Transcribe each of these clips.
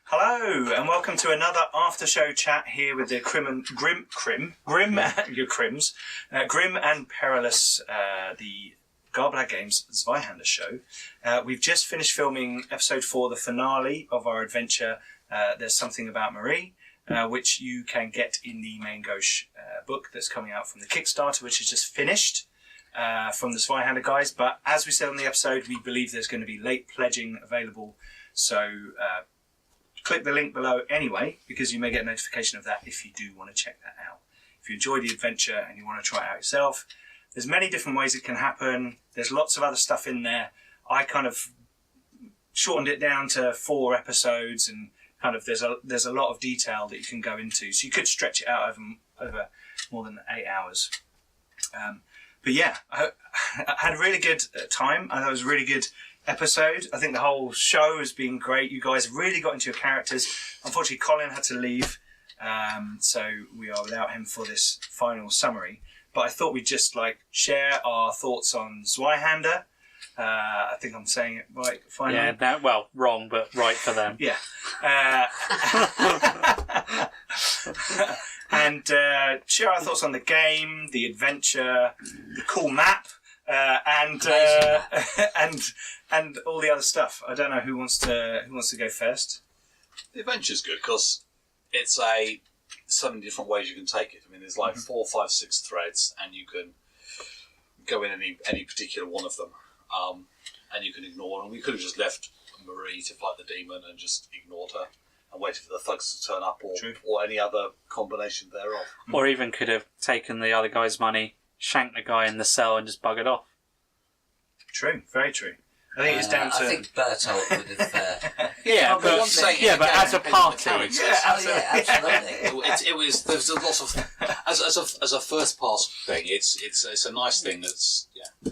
Hello, and welcome to another after-show chat here with the Grim and Perilous, the Garblag Games Zweihander show. We've just finished filming episode 4, the finale of our adventure. There's Something About Marie, which you can get in the Main Gauche book that's coming out from the Kickstarter, which is just finished from the Zweihander guys. But as we said on the episode, we believe there's going to be late pledging available, so click the link below anyway, because you may get a notification of that if you do want to check that out. If you enjoy the adventure and you want to try it out yourself, there's many different ways it can happen. There's lots of other stuff in there. I kind of shortened it down to 4 episodes, and kind of there's a lot of detail that you can go into. So you could stretch it out over more than 8 hours. But yeah, I had a really good time. I thought it was a really good episode. I think the whole show has been great. You guys have really got into your characters. Unfortunately, Colin had to leave, so we are without him for this final summary. But I thought we'd just share our thoughts on Zweihander. I think I'm saying it right finally. Yeah, well, wrong, but right for them. Yeah. And share our thoughts on the game, the adventure, the cool map, and all the other stuff. I don't know who wants to go first. The adventure's good because it's so many different ways you can take it. I mean, there's 4, 5, 6 threads, and you can go in any particular one of them, and you can ignore them. We could have just left Marie to fight the demon and just ignored her and waited for the thugs to turn up, or any other combination thereof. Or even could have taken the other guy's money, shanked the guy in the cell, and just buggered off. True, very true. I think it's down to. I think Bertolt would have. But as a party, absolutely. There's lots of as a first pass thing. It's a nice thing. That's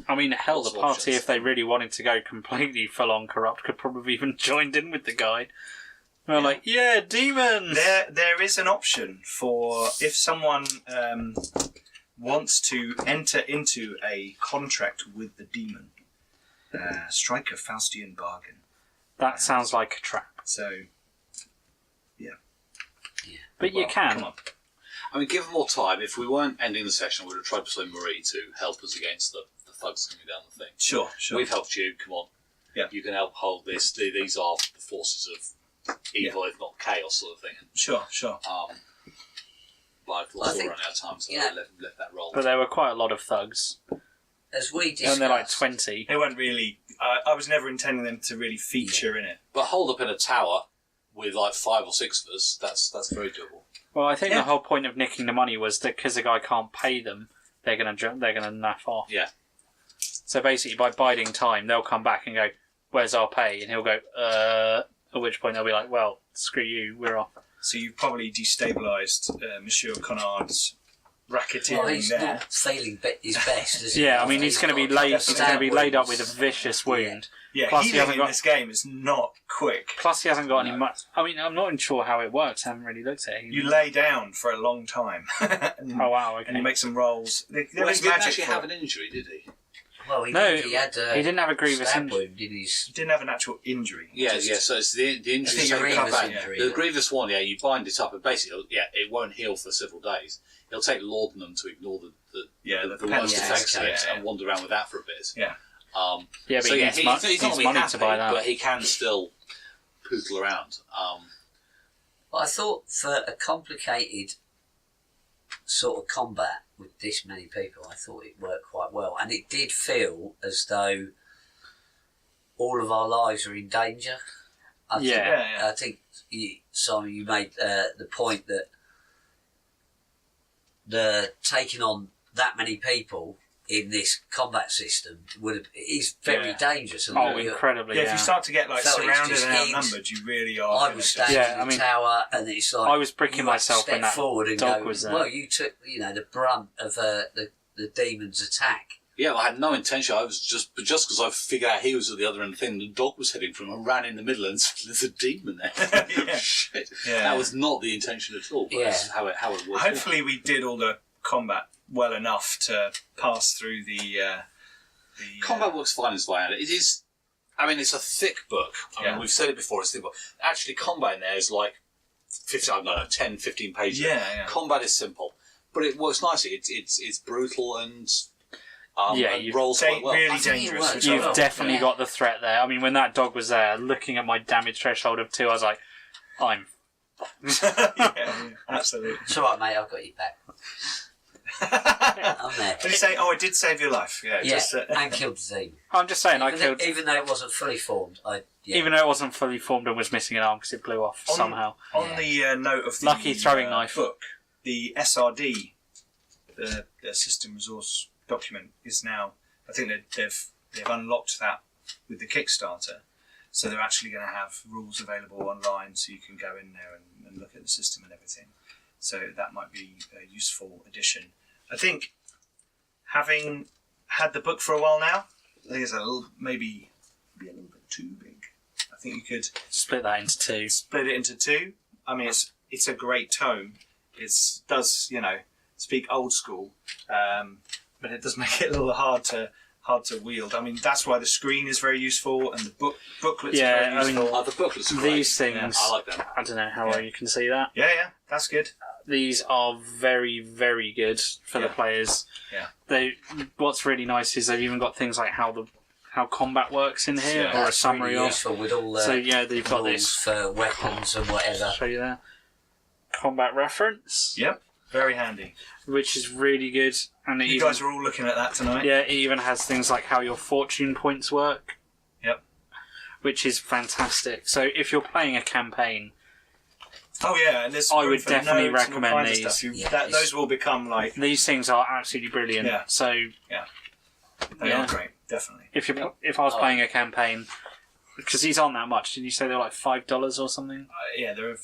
I mean, hell, the Lots of party, options. if they really wanted to go completely full on corrupt, could probably even joined in with the guy. They're demons. There is an option for if someone wants to enter into a contract with the demon. Strike a Faustian bargain. That sounds like a trap. So, yeah. But you can. Come on. I mean, given more time, if we weren't ending the session, we would have tried to persuade Marie to help us against the thugs coming down the thing. Sure. We've helped you. Come on. Yeah. You can help hold this. These are the forces of evil, if not chaos, sort of thing. Sure. But I've also run out of time, so I left that roll. But there were quite a lot of thugs. As we discussed, And they're 20. They weren't really. I was never intending them to really feature in it. But hold up in a tower with 5 or 6 of us, that's very doable. Well, I think the whole point of nicking the money was that because the guy can't pay them, they're gonna naff off. Yeah. So basically, by biding time, they'll come back and go, "Where's our pay?" And he'll go, At which point they'll be like, "Well, screw you, we're off." So you've probably destabilised Monsieur Conard's racketeering he's there. not feeling his best, is he? Yeah, I mean he's going to be laid. He's going to be laid up with a vicious wound. Yeah, Plus, he healing hasn't in got. this game is not quick. Plus, he hasn't got any much. I mean, I'm not even sure how it works. I haven't really looked at it. You lay down for a long time. And, Oh wow! Okay. and you make some rolls. There Well, is he didn't magic actually for have it. an injury, did he? Well, he had he didn't have a grievous stab injury. wound in his. You didn't have an actual injury. Yeah. So it's the injury. It's a grievous injury. The grievous one, you bind it up, and basically, it won't heal for several days. It'll take laudanum to ignore the worst effects of it and wander around with that for a bit. Yeah. Yeah, but he needs he's money not gonna be money happy, to buy that. but he can still poodle around. But I thought for a complicated sort of combat with this many people, I thought it worked quite well, and it did feel as though all of our lives are in danger. I think Simon, you made the point that the taking on that many people in this combat system is very dangerous. Oh, incredibly! If you start to get surrounded and just outnumbered, you really are. I was standing in the tower, and it's like I was bricking myself step when that forward and dog go, was there. well, you took the brunt of the demon's attack. Yeah, I had no intention. I was just because I figured out he was at the other end of the thing, the dog was heading from, I ran in the middle and there's a demon there. Shit. Yeah. That was not the intention at all, but that's how it worked. Hopefully we did all the combat well enough to pass through the combat works fine as Zweihander. It is I mean, it's a thick book. I mean, we've said it before, it's a thick book. Actually, combat in there is like 10, 15 pages. Yeah. Combat is simple, but it works nicely. It's brutal and you've rolls quite well. Really I think it dangerous. works. Which I You've love. definitely got the threat there. I mean, when that dog was there, looking at my damage threshold of 2, I was like, I'm... yeah, absolutely. It's alright, mate, I've got you back. I'm there. Did you say, I did save your life? Yeah, Yeah, just, and killed the thing. I'm just saying, I killed... Even though it wasn't fully formed, Even though it wasn't fully formed and was missing an arm because it blew off somehow. On the note of the Lucky throwing knife book, the SRD, the System Resource Document, is now... I think that they've unlocked that with the Kickstarter. So they're actually going to have rules available online so you can go in there and look at the system and everything. So that might be a useful addition. I think, having had the book for a while now, I think it's maybe a little bit too big. I think you could Split that into 2. split it into 2. I mean, it's a great tome. It does, speak old school, but it does make it a little hard to wield. I mean, that's why the screen is very useful and the booklets are very useful. The booklets are great. These things... I like them. I don't know how well you can see that. Yeah, that's good. These are very, very good for the players. Yeah. What's really nice is they've even got things like how combat works in here, or a summary really of. useful with all the So they've got rules this. for weapons and whatever. I'll show you there. Combat reference. Yep, very handy. Which is really good, and You guys are all looking at that tonight. Yeah, it even has things like how your fortune points work. Yep. Which is fantastic. So if you're playing a campaign. Oh yeah, and there's I would for definitely notes and all recommend kinds of these. stuff. Those will become like... These things are absolutely brilliant. Yeah. So They are great, definitely. if I was playing a campaign, because these aren't that much. Did you say they're like $5 or something? They're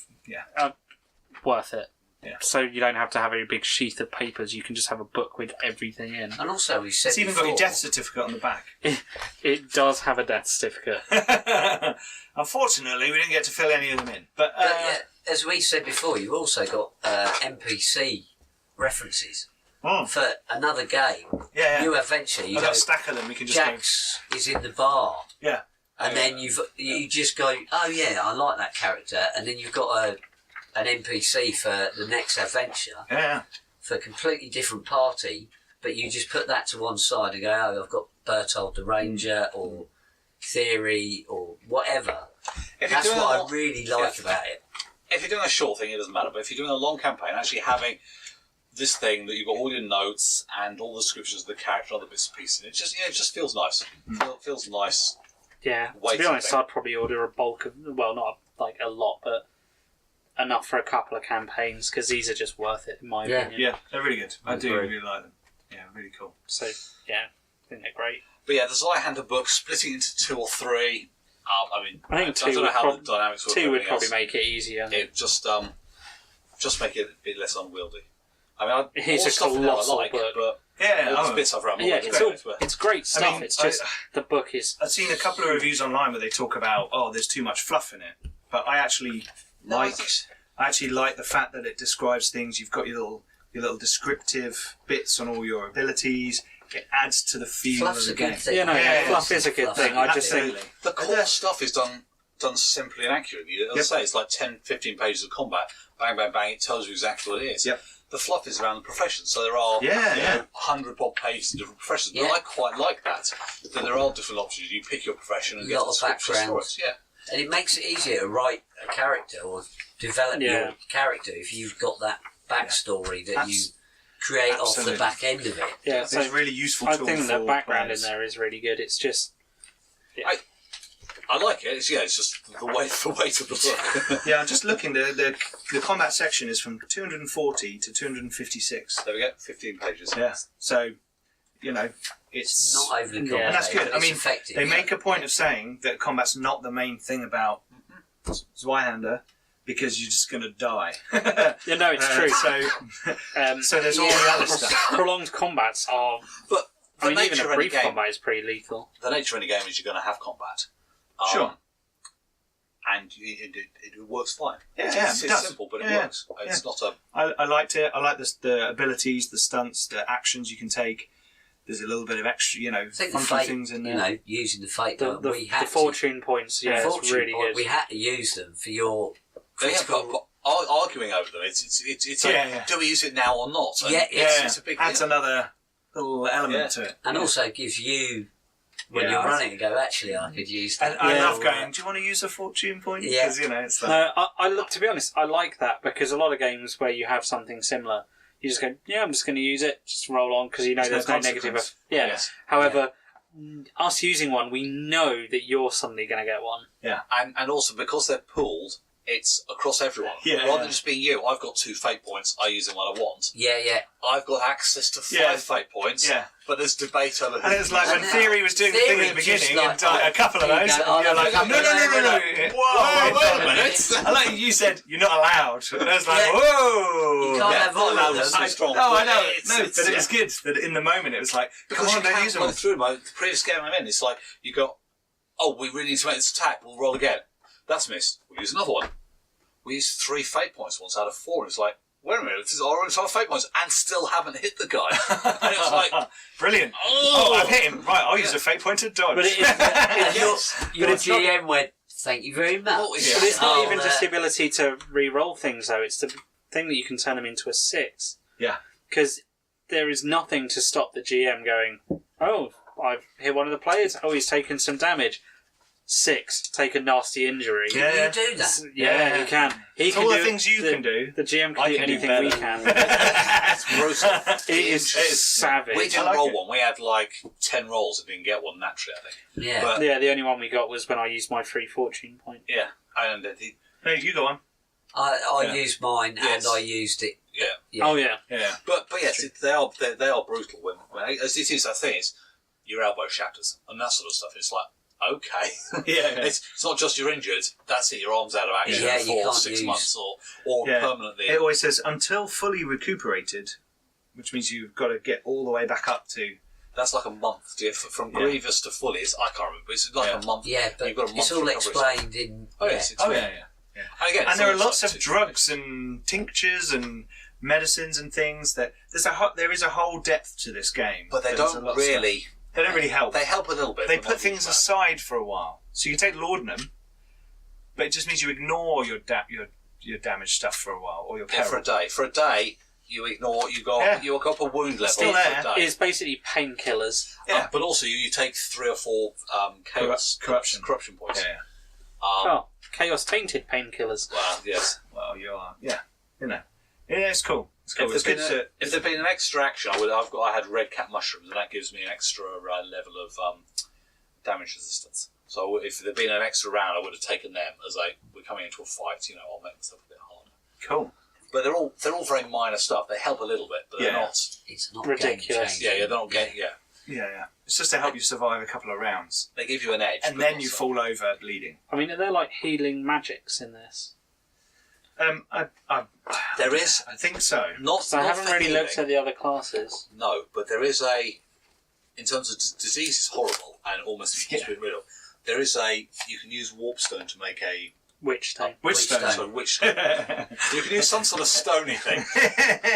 Worth it. Yeah. So you don't have to have a big sheath of papers. You can just have a book with everything in. And also, we said It's even got your death certificate on the back. It does have a death certificate. Unfortunately, we didn't get to fill any of them in. But as we said before, you've also got NPC references for another game. Yeah. New adventure. I've got a stack of them. We can just Jax is in the bar. Yeah. And then you just go, oh yeah, I like that character, and then you've got an NPC for the next adventure. Yeah. For a completely different party, but you just put that to one side and go, oh, I've got Bertold the Ranger or Theory or whatever. That's what I really like about it. If you're doing a short thing, it doesn't matter. But if you're doing a long campaign, actually having this thing that you've got all your notes and all the descriptions of the character, other bits and pieces, it just feels nice. Feels nice. Yeah. To be honest, I'd probably order a bulk of, well, not like a lot, but enough for a couple of campaigns, because these are just worth it in my opinion. Yeah, they're really good. I do really like them. Yeah, really cool. So yeah, I think they're great. But yeah, the Zweihander book, splitting into 2 or 3. I think I don't know how the dynamics work. 2 would probably make it easier. It just make it a bit less unwieldy. I mean, it's all a stuff in there I colossal like, book. but Yeah, all the bits I've read, it's great stuff. I mean, it's just the book is. I've seen a couple of reviews online where they talk about, there's too much fluff in it. But I actually like the fact that it describes things. You've got your little descriptive bits on all your abilities. It adds to the feel Fluff's of the a game. good thing. Fluff is a good thing. I just think the core stuff is done simply and accurately. As I say, it's like 10, 15 pages of combat. Bang, bang, bang. It tells you exactly what it is. Yep. The fluff is around the professions. So there are 100 odd pages of different professions. Yeah. But I quite like that. That there are different options. You pick your profession and A get lot the of descriptions for backgrounds. it. Yeah. And it makes it easier to write a character or develop your character if you've got that backstory that you create off the back end of it. Yeah, so it's a really useful I tool think for the background players. in there is really good. It's just. I like it. It's just the weight of the book. Yeah, I'm just looking. The combat section is from 240 to 256. There we go. 15 pages. Yeah. So, it's not overly complicated. And that's good. I It's mean, effective. they make a point of saying that combat's not the main thing about Zweihander because you're just going to die. Yeah, no, it's true. So there's all the other stuff. Prolonged combats are. But I mean, even nature a of any brief game, combat is pretty lethal. the nature of any game is you're going to have combat. Sure. And it works fine. Yeah, it's it does. simple, but it Yeah, works. It's not a... I liked it. I like the abilities, the stunts, the actions you can take. There's a little bit of extra, I think the funky fate, things in there. using the fate The, die, we had the fortune points, yeah, it's fortune really point, good. we had to use them for your They have critical. arguing over them. It's like, do we use it now or not? And it's a big adds deal. another little element to it. And also gives you, when Yeah, you're I running, go, actually, I could use that. And I Yeah. love going, do you want to use a fortune point? Yeah. Because, it's like... No, I look. To be honest, I like that because a lot of games where you have something similar, you just go, yeah, I'm just going to use it, just roll on because there's no negative. consequence. Yes. However, us using one, we know that you're suddenly going to get one. And also because they're pooled, it's across everyone. Yeah. Rather than just being you, I've got 2 fate points. I use them when I want. Yeah, I've got access to 5 Yeah. fate points. Yeah. But there's debate over. And it's like when And Theory was doing the thing at the Theory just beginning like, and a couple of there you those, go, and you're like, no. Whoa, wait a minute. I like you said, you're not allowed. And I was like, Yeah. whoa. You can't Yeah, have all that of was them. so strong. No, I know. It's- No, it's- but it's good that in the moment it was like, come Because on, you don't can't use go them. through the previous game I'm in. It's like you go, oh, we really need to make this attack. We'll roll again. That's missed. We'll use another one. We used 3 fate points once out of 4. And it's like, wait a minute, this is already 12 fate points and still haven't hit the guy. And it's like, Brilliant. Oh, I've hit him. Right, I'll use a fate point to dodge. But it is, And your it's not- GM went, thank you very much. Oh, yeah. but it's not Oh, even just the ability to re-roll things, though. It's the thing that you can turn them into a 6. Yeah. Because there is nothing to stop the GM going, oh, I've hit one of the players. Oh, he's taken some damage. 6, take a nasty injury. Yeah. You do that. Yeah, you can. He It's can all do the things you can do. The GM can I do can do anything we better. can. it's brutal. It is savage. We didn't like roll it. one. We had like 10 rolls and didn't get one naturally, I think. Yeah. But Yeah, the only one we got was when I used my free fortune point. yeah, and No, you go on. I Yeah. used mine Yes. and I used it. yeah. Yeah. Oh yeah, Yeah. But yes, they are brutal. When as it is, the thing is, your elbow shatters and that sort of stuff. It's like, okay, Yeah. it's not just you're injured. That's it. Your arm's out of action Yeah, you for can't 6 use- months or Yeah. permanently. It always says, until fully recuperated, which means you've got to get all the way back up to... That's like a month. From Yeah. grievous to fully. I can't remember. It's like Yeah. a month. Yeah, but You've got a month it's all recovery. explained in. Oh yes, it's Oh, weird. yeah. And again, And it's there are almost lots like of 2 drugs and tinctures and medicines and things that... there is a whole depth to this game. But they There's a don't lot of stuff. really. They don't really help. They help a little bit. They but put not things really aside for a while. So you can take laudanum, but it just means you ignore your damaged stuff for a while, or your bad. Yeah, peril. for a day, you ignore what you got. Yeah. You got up a wound level Still for there. a day. it's basically painkillers. Yeah. But also, you take 3 or 4 chaos Corruption points. Yeah. Oh, chaos tainted painkillers. Well, yes. Well, you are. Yeah. Yeah, it's cool. It's cool. It's good to... If there'd been an extra action, I had red cat mushrooms, and that gives me an extra level of damage resistance. So if there'd been an extra round, I would have taken them as we're coming into a fight. I'll make myself a bit harder. Cool. But they're all very minor stuff. They help a little bit, but they're Yeah. not. It's not Ridiculous. game-changing. They're not getting. Yeah, Yeah. It's just to help you survive a couple of rounds. they give you an edge, And but then not you so- fall over bleeding. I mean, are there like healing magics in this? There is I think so. not. So I not haven't for really healing. looked at the other classes. No, but there is in terms of disease, is horrible and almost impossible to get rid of. There is you can use warpstone to make a Witch thing. Witchstone. so which you can use some sort of stony thing,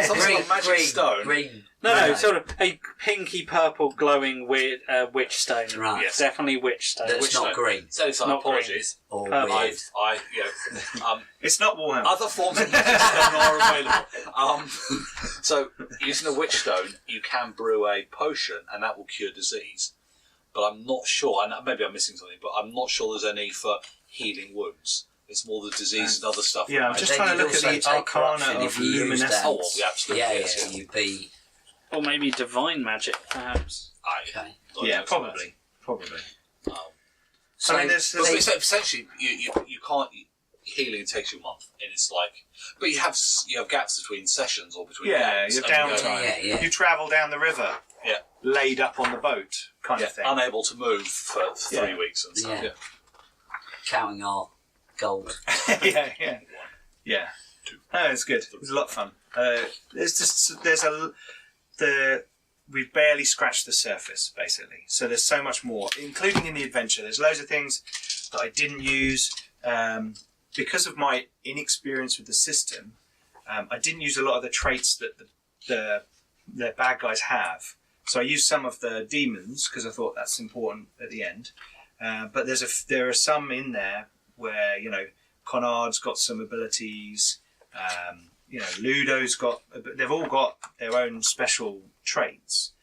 some sort of magic stone. Green. No, sort of a pinky purple glowing weird witch stone. Right. Yes. Definitely witch stone. That's Which not stone? green So it's Not apologies. or Purple. weird. It's not Warhammer. Other forms of magic stone are available. So using a witch stone, you can brew a potion, and that will cure disease. But I'm not sure, and maybe I'm missing something, but I'm not sure there's any for healing wounds. It's more the disease and other stuff. Yeah, I'm that just might- trying to Then look you'd at also the take corruption arcana if of you use luminescence. that. Oh, well, yeah, absolutely. Yeah, yes, yeah, you'd be Or maybe divine magic, perhaps. okay. Yeah, probably. So I mean, there's- But there's- essentially, you can't. Healing takes you a month, and it's like, but you have gaps between sessions or between Yeah, games. your and you go, downtime. Yeah. You travel down the river, Yeah. laid up on the boat, kind Yeah, of thing. unable to move for 3 Yeah. weeks and stuff. Yeah. Yeah. counting our gold. yeah. Oh, it's good. It was a lot of fun. We've barely scratched the surface, basically. So there's so much more, including in the adventure. There's loads of things that I didn't use because of my inexperience with the system. I didn't use a lot of the traits that the bad guys have. So I used some of the demons because I thought that's important at the end. But there are some in there where, you know, Conard's got some abilities. You know, Ludo's got. They've all got their own special traits,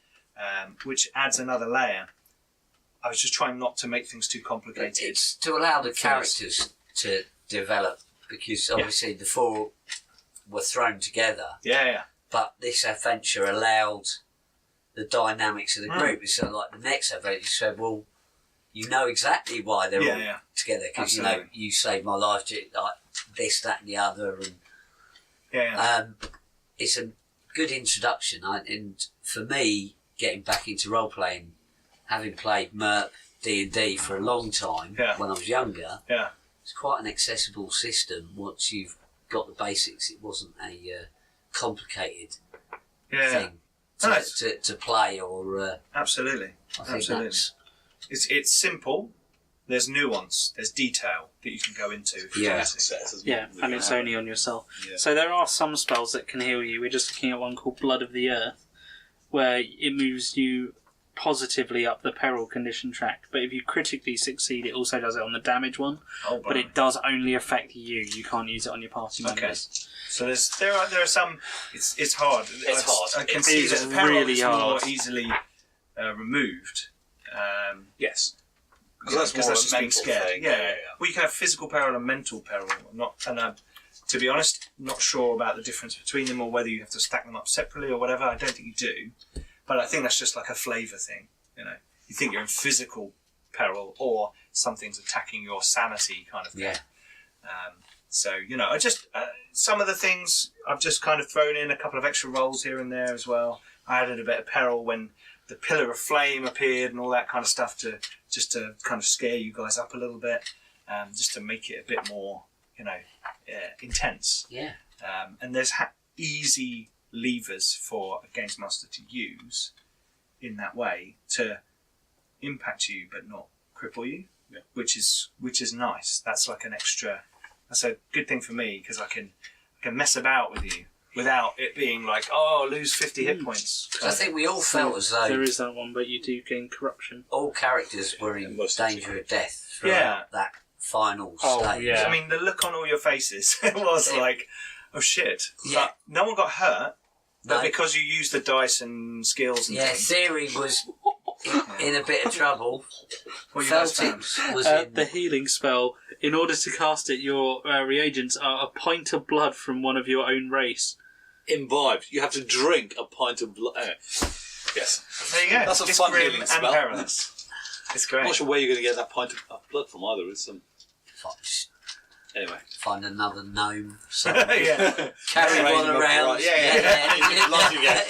which adds another layer. I was just trying not to make things too complicated. It's to allow the characters to develop, because obviously the four were thrown together. Yeah. But this adventure allowed the dynamics of the group. So like the next adventure, you said, well, you know exactly why they're all together, because you know you saved my life, like this, that, and the other, and it's a good introduction. And for me, getting back into role playing, having played Merp D&D for a long time when I was younger, it's quite an accessible system once you've got the basics. It wasn't a complicated thing to play or absolutely. I think It's simple. There's nuance. There's detail that you can go into. And it's only on yourself. Yeah. So there are some spells that can heal you. We're just looking at one called Blood of the Earth, where it moves you positively up the peril condition track. But if you critically succeed, it also does it on the damage one. But it does only affect you. You can't use it on your party members. So there are some. It's hard. It's hard. I can see that the peril really is hard. more easily removed. Yes. Because that's just being mental scared. thing. Yeah. Well, you can have physical peril and mental peril. To be honest, not sure about the difference between them, or whether you have to stack them up separately or whatever. I don't think you do, but I think that's just like a flavour thing. You know, you think you're in physical peril, or something's attacking your sanity, kind of thing. Yeah. So you know, I just some of the things I've just kind of thrown in a couple of extra rolls here and there as well. I added a bit of peril when the pillar of flame appeared and all that kind of stuff to kind of scare you guys up a little bit, just to make it a bit more, you know, intense. Yeah. And there's easy levers for a games master to use in that way to impact you but not cripple you, which is nice. That's like an extra. That's a good thing for me, because I can mess about with you without it being like, lose 50 hit points. I think we all felt as though there is that one, but you do gain corruption. all characters were in danger of death throughout that final stage. Yeah. I mean, the look on all your faces, it was like, oh shit. Yeah. But no one got hurt, but No. because you used the dice and skills and things. Theory was in a bit of trouble. What you guys Felt found? it was in... The healing spell, in order to cast it, your reagents are a pint of blood from one of your own race. Imbibed. You have to drink a pint of blood. Yes. There you go. That's a It's fun grim healing and spell. perilous. It's great. I'm not sure where you're going to get that pint of blood from either. It's anyway. Find another gnome. somewhere. Yeah. Carry one around. Blood you get.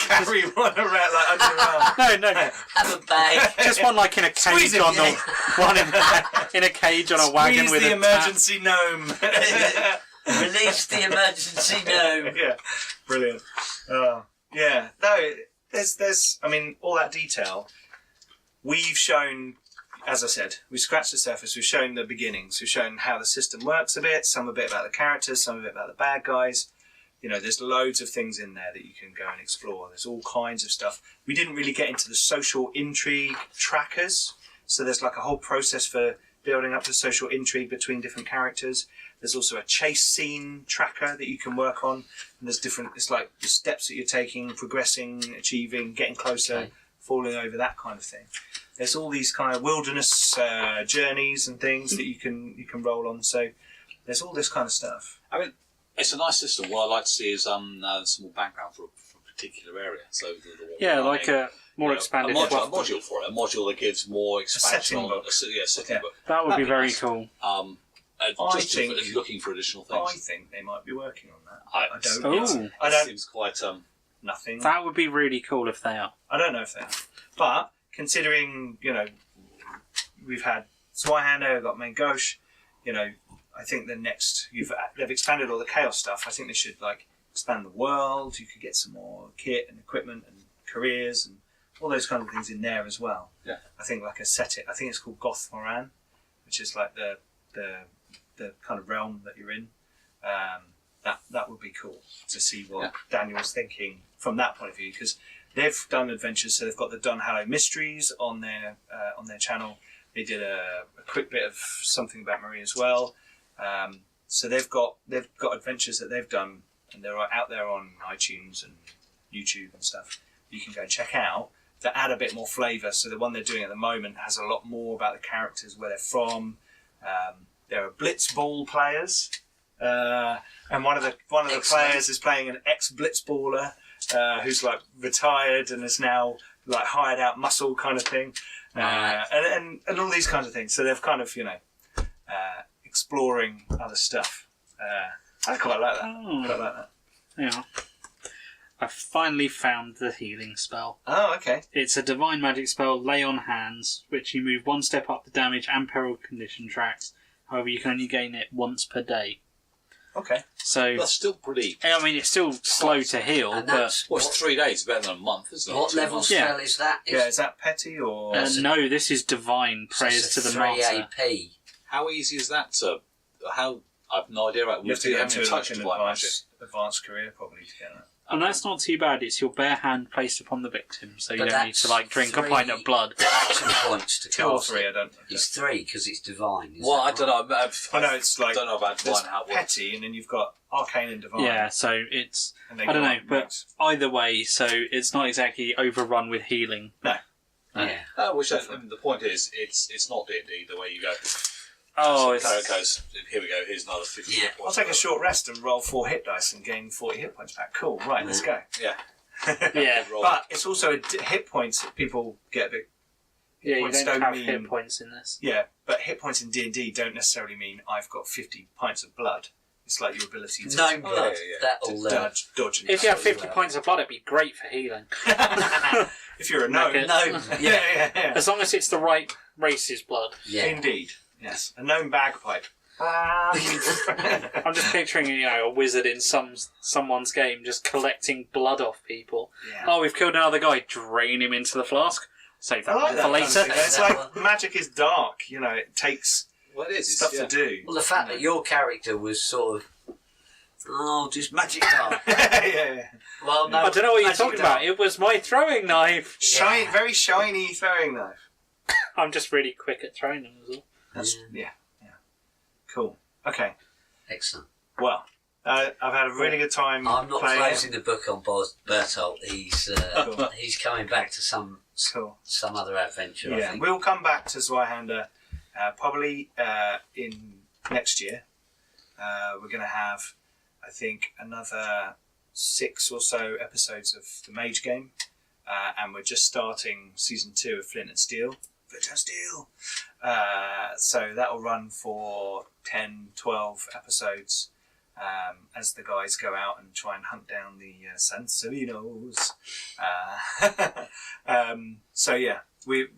Carry one around like under your arm. No. Have a bag. Just one like in a Squeeze cage it, on yeah. one in a cage on a wagon Squeeze with the a emergency gnome. Release the emergency gnome. Yeah, brilliant. Yeah, no, there's, I mean, all that detail. We've shown, as I said, we scratched the surface. We've shown the beginnings. We've shown how the system works a bit. Some a bit about the characters. Some a bit about the bad guys. You know, there's loads of things in there that you can go and explore. There's all kinds of stuff. We didn't really get into the social intrigue trackers. So there's like a whole process for building up the social intrigue between different characters. There's also a chase scene tracker that you can work on. And there's different, it's like the steps that you're taking, progressing, achieving, getting closer, falling over, that kind of thing. There's all these kind of wilderness journeys and things that you can roll on. So there's all this kind of stuff. I mean, it's a nice system. What I'd like to see is some more background for a particular area. So like a more expanded a fluff. module for it. A module that gives more expansion setting on book. setting book. That would That'd be very nice. cool. Just looking for additional things. I think they might be working on that. I don't. I It don't. seems quite Nothing. That would be really cool if they are. I don't know if they are. But considering, you know, we've had Zweihander, we've got Main Gauche, you know, I think the next they've expanded all the chaos stuff. I think they should like expand the world. You could get some more kit and equipment and careers and all those kind of things in there as well. Yeah. I think like a setting. I think it's called Goth Moran, which is like the kind of realm that you're in. that would be cool to see what Daniel's thinking from that point of view, because they've done adventures. So they've got the Dun Hallow Mysteries on their channel. They did a quick bit of something about Marie as well. So they've got adventures that they've done, and they're out there on iTunes and YouTube and stuff. You can go and check out that add a bit more flavour. So the one they're doing at the moment has a lot more about the characters, where they're from. There are blitzball players, and one of the players is playing an ex-blitzballer who's like retired and is now like hired out muscle kind of thing, and all these kinds of things. So they've kind of exploring other stuff. I quite like that. Oh. Quite like that. Yeah. I finally found the healing spell. Oh, okay. It's a divine magic spell, Lay on Hands, which you move one step up the damage and peril condition tracks. However, you can only gain it once per day. Okay. So That's still pretty. I mean, it's still slow to heal, And but that's Well, it's 3 days, better than a month, isn't it? what 2 level months. Yeah. spell is that? Yeah, is that petty or? no, this is divine. Praise to the 3 martyr. AP. How easy is that to? How? I've no idea. Right, You have to go into touch like an divine magic. advanced career probably to get that. And that's not too bad. It's your bare hand placed upon the victim, so you But don't need to like drink a pint of blood. Action points to 2 or cast 3, it. I don't. It's 3 because it's divine. Is Well, that I don't know. I know it's like I don't know about there's divine how it works. petty, and then you've got arcane and divine. Yeah, so it's And they I don't go know, on but max. either way, so it's not exactly overrun with healing. No. Yeah. The point is, it's not D&D the way you go. Oh, So the character goes, here we go. Here's another 50 Yeah. hit I'll points. take a short rest and roll 4 hit dice and gain 40 hit points back. Cool, right, let's go. Yeah. yeah, Roll. But it's also hit points that people get a bit. yeah. You points don't don't have mean- hit points in this. Yeah, but hit points in D&D don't necessarily mean I've got 50 pints of blood. It's like your ability to Gnome Oh, blood. yeah. That'll dodge and If you have dodge. 50 points of blood, it'd be great for healing. If you're a gnome. Like gnome. Yeah, yeah, yeah. As long as it's the right race's blood. Yeah. Indeed, yes. A gnome bagpipe. I'm just picturing, a wizard in someone's game just collecting blood off people. Yeah. Oh, we've killed another guy. Drain him into the flask. Save that I like one that for kind of later. thing. It's like magic is dark, it takes Well, it is. stuff yeah. to do. Well, the fact that your character was sort of, just magic dart. yeah. Well, no, I don't know what you're magic talking dart. about. It was my throwing knife. Shine, very shiny throwing knife. I'm just really quick at throwing them as well. That's, yeah. Cool. Okay. Excellent. Well, I've had a really good time I'm not playing closing the book on Bertolt. He's coming back to some Cool. other adventure. I Yeah, think. we'll come back to Zweihander probably in next year. We're going to have, I think, another 6 or so episodes of the Mage Game, and we're just starting season 2 of Flint and Steel. Flint and Steel. So that'll run for 10, 12 episodes as the guys go out and try and hunt down the Sanserinos. So yeah,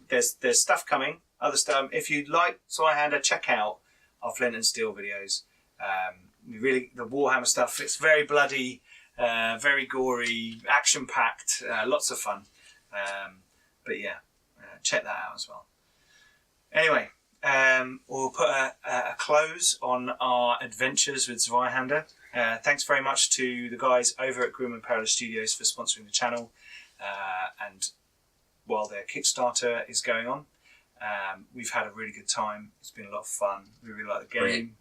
there's stuff coming. Other stuff. If you like Zweihander, check out our Flint and Steel videos. The Warhammer stuff. It's very bloody, very gory, action packed, lots of fun. But yeah, check that out as well. Anyway, we'll put a close on our adventures with Zweihander. Thanks very much to the guys over at Grim and Perilous Studios for sponsoring the channel. And while their Kickstarter is going on, we've had a really good time. It's been a lot of fun. We really like the game. Brilliant.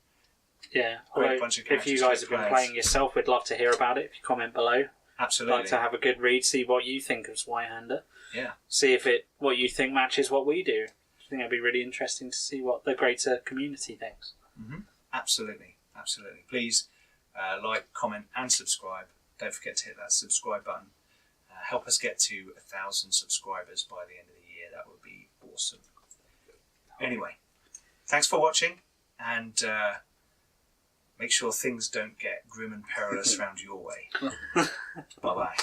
Yeah, Great although bunch of if you characters, guys have great been players. playing yourself, we'd love to hear about it. If you comment below, Absolutely. like to have a good read, see what you think of Zweihander. Yeah. See if what you think matches what we do. I think it'd be really interesting to see what the greater community thinks. Mm-hmm. Absolutely. Please like, comment, and subscribe. Don't forget to hit that subscribe button. Help us get to 1,000 subscribers by the end of the year. That would be awesome. Anyway, thanks for watching, and make sure things don't get grim and perilous round your way. Bye-bye.